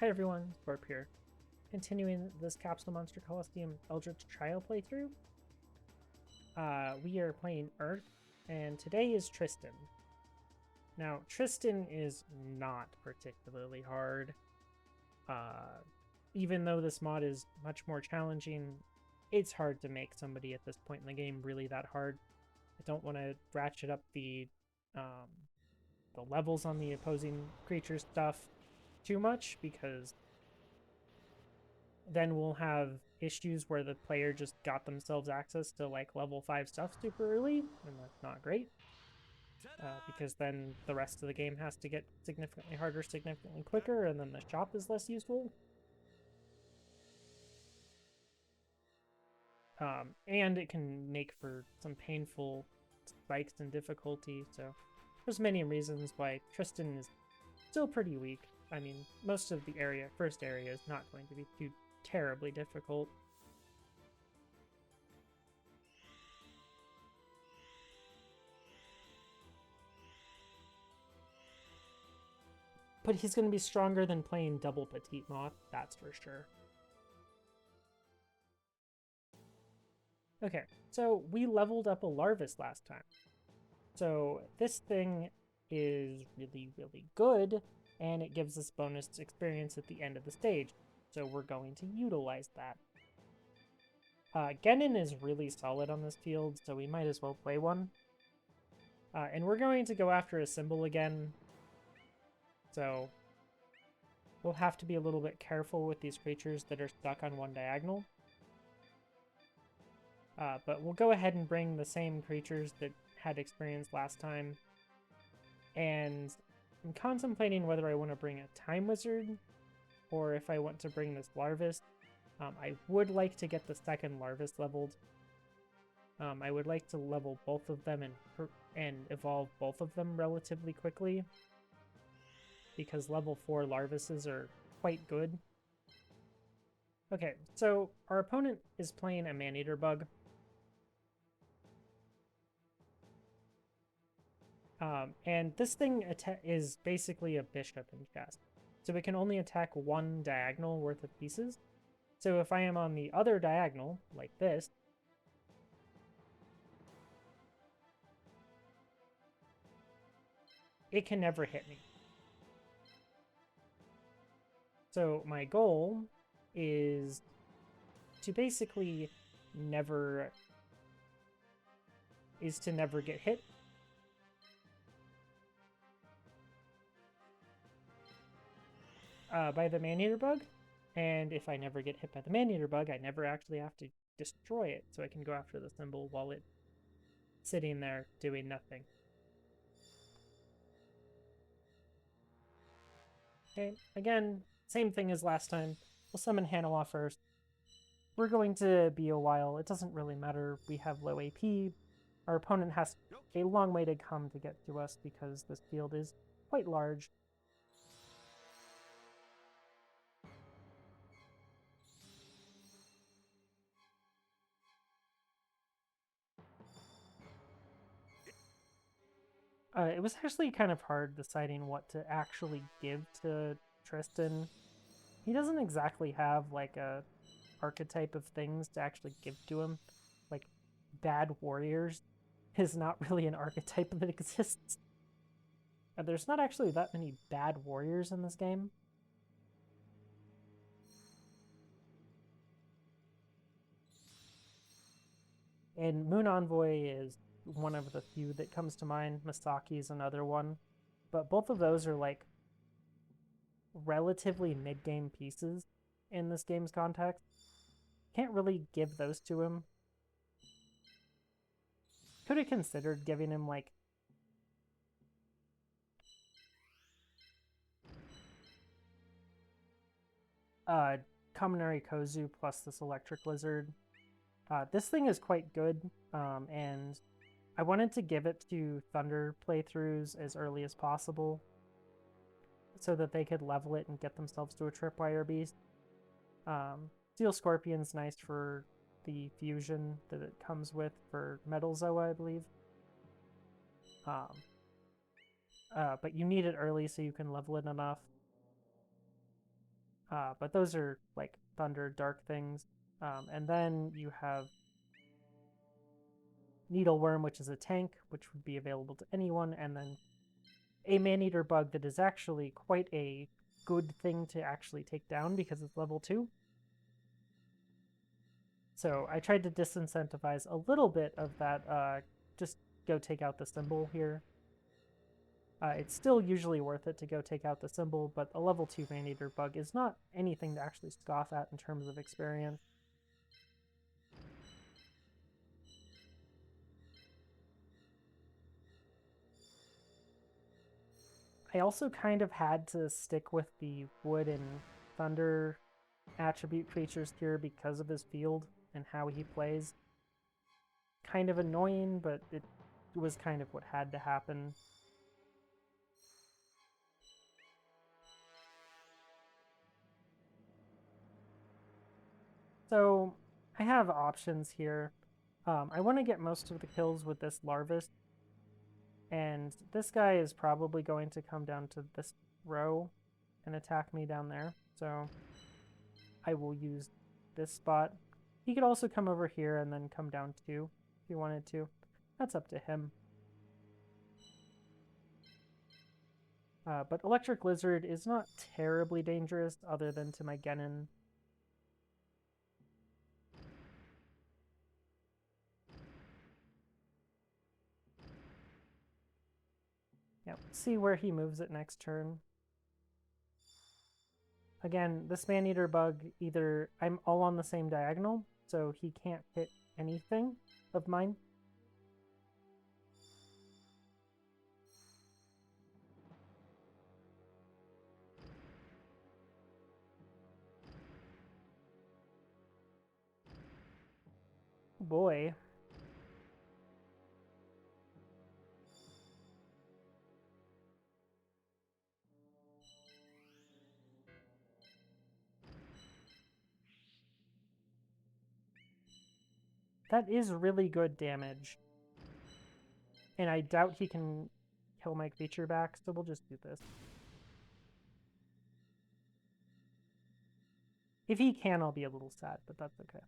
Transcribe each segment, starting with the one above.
Hi everyone, Scorp here. Continuing this Capsule Monster Coliseum Eldrich Trial playthrough. We are playing Earth, and today is Tristan. Now, Tristan is not particularly hard. Even though this mod is much more challenging, it's hard to make somebody at this point in the game really that hard. I don't want to ratchet up the levels on the opposing creature stuff too much, because then we'll have issues where the player just got themselves access to like level 5 stuff super early, and that's not great. Because then the rest of the game has to get significantly harder, significantly quicker, and then the shop is less useful. And it can make for some painful spikes in difficulty, so there's many reasons why Tristan is still pretty weak. I mean, most of the first area is not going to be too terribly difficult. But he's going to be stronger than playing double Petite Moth, that's for sure. Okay, so we leveled up a Larvis last time. So this thing is really, really good, and it gives us bonus experience at the end of the stage. So we're going to utilize that. Genin is really solid on this field, so we might as well play one. And we're going to go after a symbol again. So we'll have to be a little bit careful with these creatures that are stuck on one diagonal. But we'll go ahead and bring the same creatures that had experience last time. And I'm contemplating whether I want to bring a Time Wizard or if I want to bring this Larvis. I would like to get the second Larvis leveled. I would like to level both of them and evolve both of them relatively quickly, because level 4 Larvises are quite good. Okay, so our opponent is playing a Maneater Bug. And this thing is basically a bishop in chess. So it can only attack one diagonal worth of pieces. So if I am on the other diagonal, like this, it can never hit me. So my goal is to basically never get hit. By the Maneater Bug, and if I never get hit by the Maneater Bug, I never actually have to destroy it, so I can go after the symbol while it's sitting there doing nothing. Okay, again, same thing as last time. We'll summon Hanawa first. We're going to be a while. It doesn't really matter. We have low AP. Our opponent has a long way to come to get to us because this field is quite large. It was actually kind of hard deciding what to actually give to Tristan. He doesn't exactly have like a archetype of things to actually give to him. Like, bad warriors is not really an archetype that exists. And there's not actually that many bad warriors in this game. And Moon Envoy is one of the few that comes to mind. Masaki is another one. But both of those are like relatively mid-game pieces in this game's context. Can't really give those to him. Could have considered giving him like Kaminari Kozu plus this electric lizard. This thing is quite good, and I wanted to give it to Thunder playthroughs as early as possible so that they could level it and get themselves to a Tripwire Beast. Steel Scorpion's nice for the fusion that it comes with for Metal Zoa, I believe. But you need it early so you can level it enough. But those are like thunder dark things. And then you have Needleworm, which is a tank, which would be available to anyone, and then a man-eater bug that is actually quite a good thing to actually take down because it's level 2. So I tried to disincentivize a little bit of that, just go take out the symbol here. It's still usually worth it to go take out the symbol, but a level 2 man-eater bug is not anything to actually scoff at in terms of experience. I also kind of had to stick with the wood and thunder attribute creatures here because of his field and how he plays. Kind of annoying, but it was kind of what had to happen. So I have options here. I want to get most of the kills with this Larvus, and this guy is probably going to come down to this row and attack me down there. So I will use this spot. He could also come over here and then come down too, if he wanted to. That's up to him. But Electric Lizard is not terribly dangerous other than to my Genin. Yeah, see where he moves it next turn. Again, this man-eater bug, either I'm all on the same diagonal, so he can't hit anything of mine. Oh boy. That is really good damage. And I doubt he can kill my creature back, so we'll just do this. If he can, I'll be a little sad, but that's okay.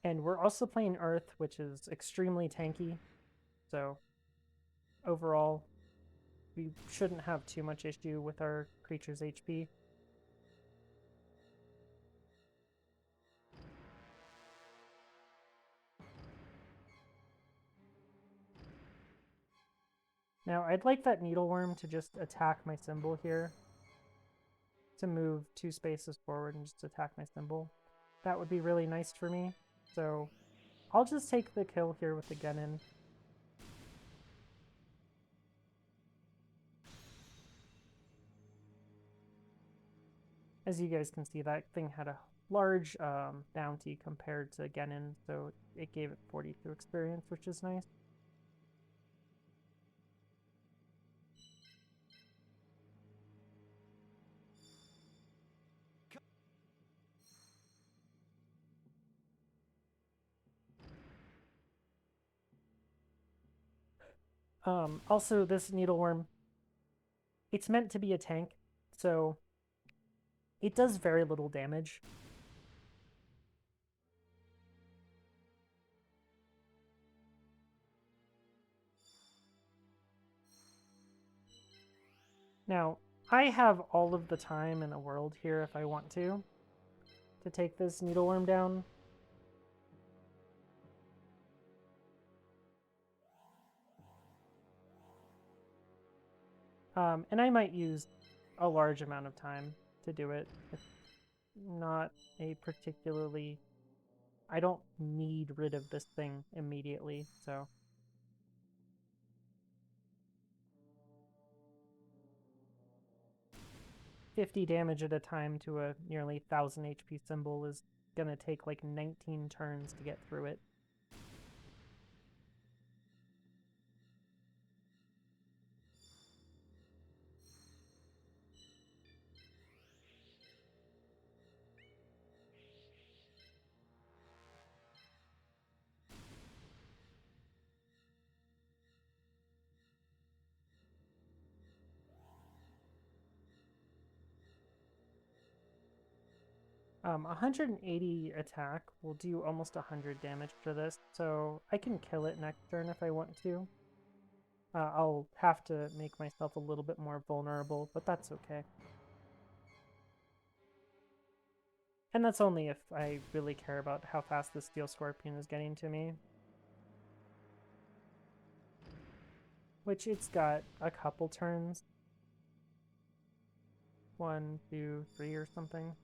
And we're also playing Earth, which is extremely tanky. So overall, we shouldn't have too much issue with our creature's HP. Now, I'd like that Needleworm to just attack my symbol here. To move 2 spaces forward and just attack my symbol. That would be really nice for me. So I'll just take the kill here with the Genin. As you guys can see, that thing had a large bounty compared to Genin, so it gave it 42 experience, which is nice. Also, this Needleworm, it's meant to be a tank, so it does very little damage. Now, I have all of the time in the world here if I want to take this Needleworm down. And I might use a large amount of time to do it. It's not a particularly... I don't need rid of this thing immediately, so... $50 damage at a time to a nearly 1000 HP symbol is gonna take like 19 turns to get through it. 180 attack will do almost 100 damage for this, so I can kill it next turn if I want to. I'll have to make myself a little bit more vulnerable, but that's okay. And that's only if I really care about how fast the Steel Scorpion is getting to me. Which it's got a couple turns. 1, 2, 3 or something.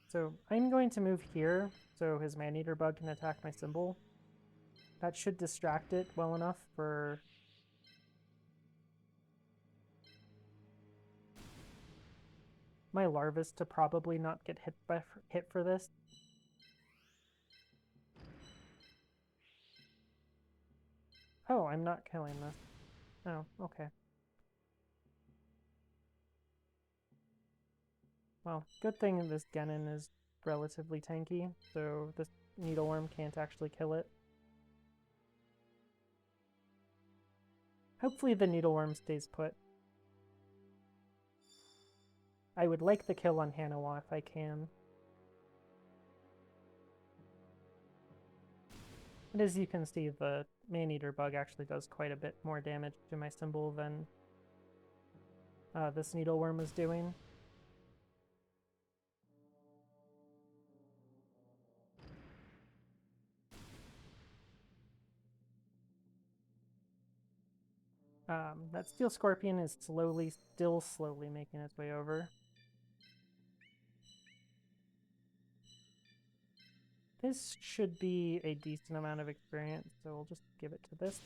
So I'm going to move here so his Maneater Bug can attack my symbol. That should distract it well enough for my Larvis to probably not get hit for this. Oh, I'm not killing this. Oh, okay. Well, good thing this Genin is relatively tanky, so this Needleworm can't actually kill it. Hopefully the Needleworm stays put. I would like the kill on Hanawa if I can. And as you can see, the Maneater Bug actually does quite a bit more damage to my symbol than this Needleworm is doing. That Steel Scorpion is still slowly making its way over. This should be a decent amount of experience, so we'll just give it to this.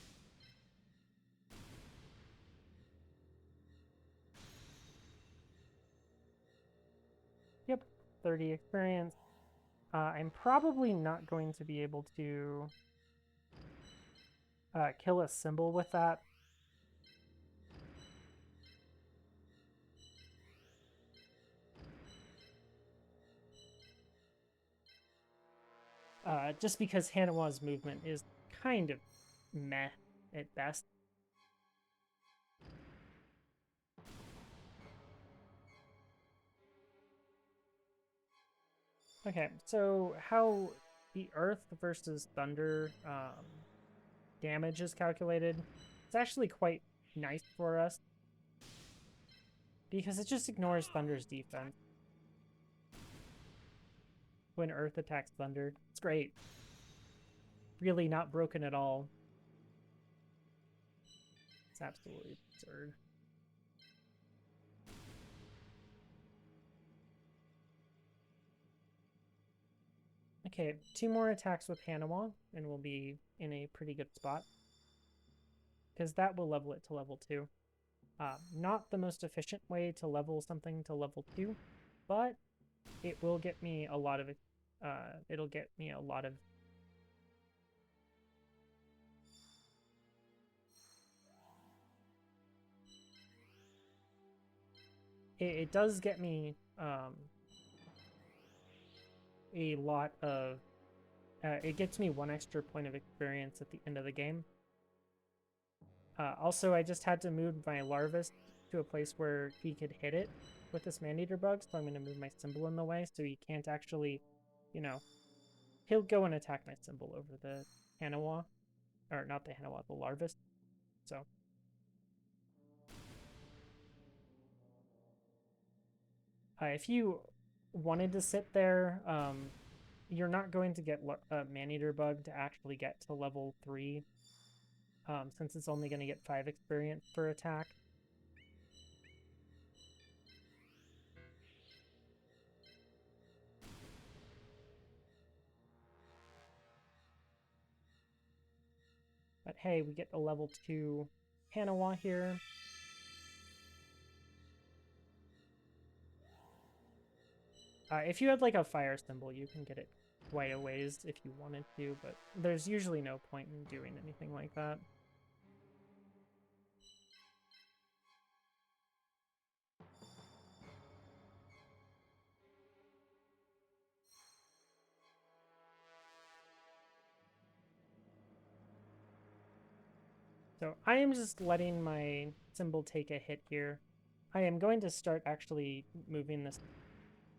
Yep, 30 experience. I'm probably not going to be able to kill a symbol with that. Just because Hanawa's movement is kind of meh at best. Okay, so how the Earth versus Thunder damage is calculated, it's actually quite nice for us because it just ignores Thunder's defense. When Earth attacks Thunder, it's great. Really not broken at all. It's absolutely absurd. Okay, 2 more attacks with Hanawa, and we'll be in a pretty good spot. Because that will level it to level 2. Not the most efficient way to level something to level 2, but it will get me a lot of it'll get me a lot of it does get me a lot of it gets me 1 extra point of experience at the end of the game. Also, I just had to move my Larvis to a place where he could hit it with this Maneater Bug, so I'm going to move my symbol in the way so he can't actually, you know, he'll go and attack my symbol over the Hanawa, or not the Hanawa, the Larvis. So if you wanted to sit there, you're not going to get a Maneater Bug to actually get to level 3, since it's only going to get 5 experience per attack. But hey, we get a level 2 Hanawa here. If you had like a fire symbol, you can get it quite a ways if you wanted to, but there's usually no point in doing anything like that. So I am just letting my symbol take a hit here. I am going to start actually moving this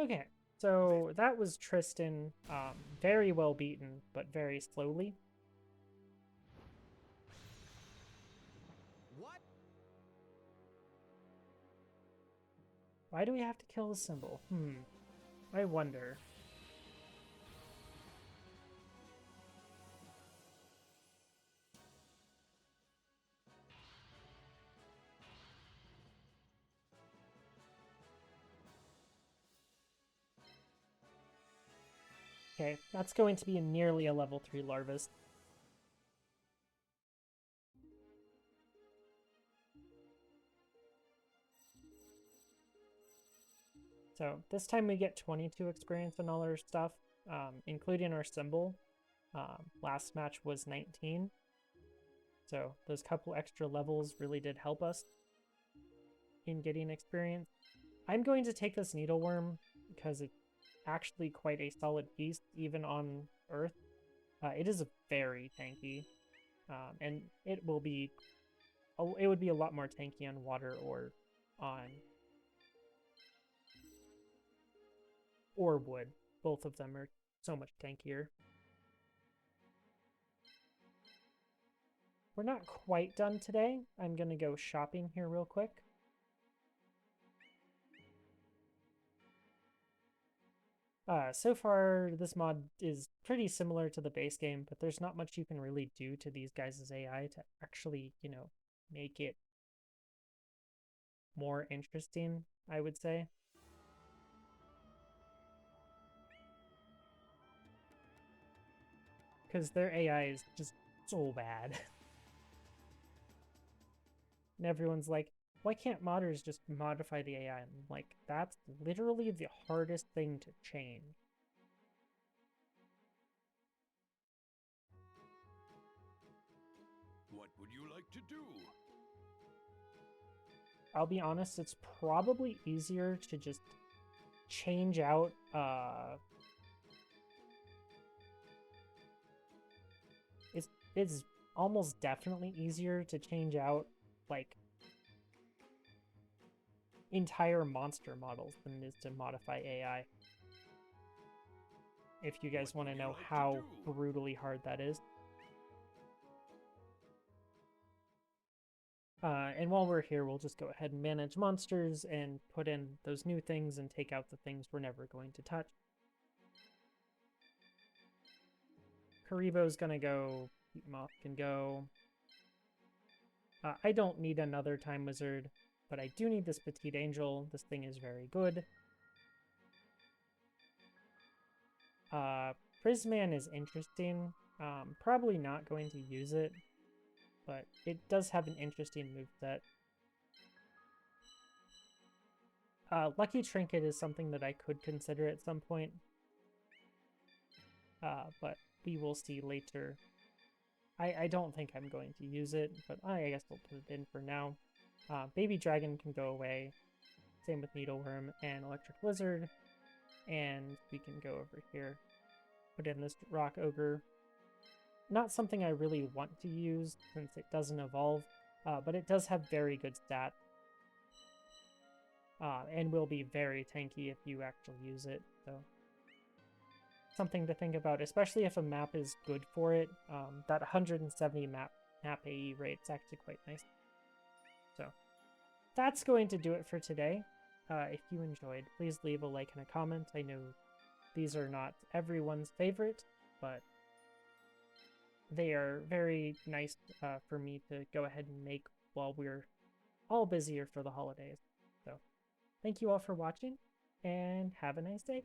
Okay, so that was Tristan, very well beaten, but very slowly. What? Why do we have to kill the symbol? I wonder. Okay, that's going to be nearly a level 3 Larvus. So this time we get 22 experience and all our stuff, including our symbol. Last match was 19. So those couple extra levels really did help us in getting experience. I'm going to take this needleworm because it's actually quite a solid beast, even on Earth. It is very tanky, and it would be a lot more tanky on water or wood. Both of them are so much tankier. We're not quite done today. I'm gonna go shopping here real quick. So far, this mod is pretty similar to the base game, but there's not much you can really do to these guys' AI to actually, make it more interesting, I would say. Because their AI is just so bad. And everyone's like, why can't modders just modify the AI? And I'm like, that's literally the hardest thing to change. What would you like to do? I'll be honest, it's probably easier to just change out it's almost definitely easier to change out like entire monster models than it is to modify AI. If you guys want to know how brutally hard that is. And while we're here, we'll just go ahead and manage monsters and put in those new things and take out the things we're never going to touch. Karibo's gonna go, Moth can go. I don't need another Time Wizard, but I do need this Petite Angel. This thing is very good. Prisman is interesting. Probably not going to use it, but it does have an interesting moveset. Lucky Trinket is something that I could consider at some point, but we will see later. I don't think I'm going to use it, but I guess we'll put it in for now. Baby Dragon can go away. Same with Needleworm and Electric Lizard. And we can go over here, put in this Rock Ogre. Not something I really want to use since it doesn't evolve, but it does have very good stats. And will be very tanky if you actually use it, so something to think about, especially if a map is good for it. That 170 map AE rate is actually quite nice. So that's going to do it for today. If you enjoyed, please leave a like and a comment. I know these are not everyone's favorite, but they are very nice for me to go ahead and make while we're all busier for the holidays. So thank you all for watching, and have a nice day.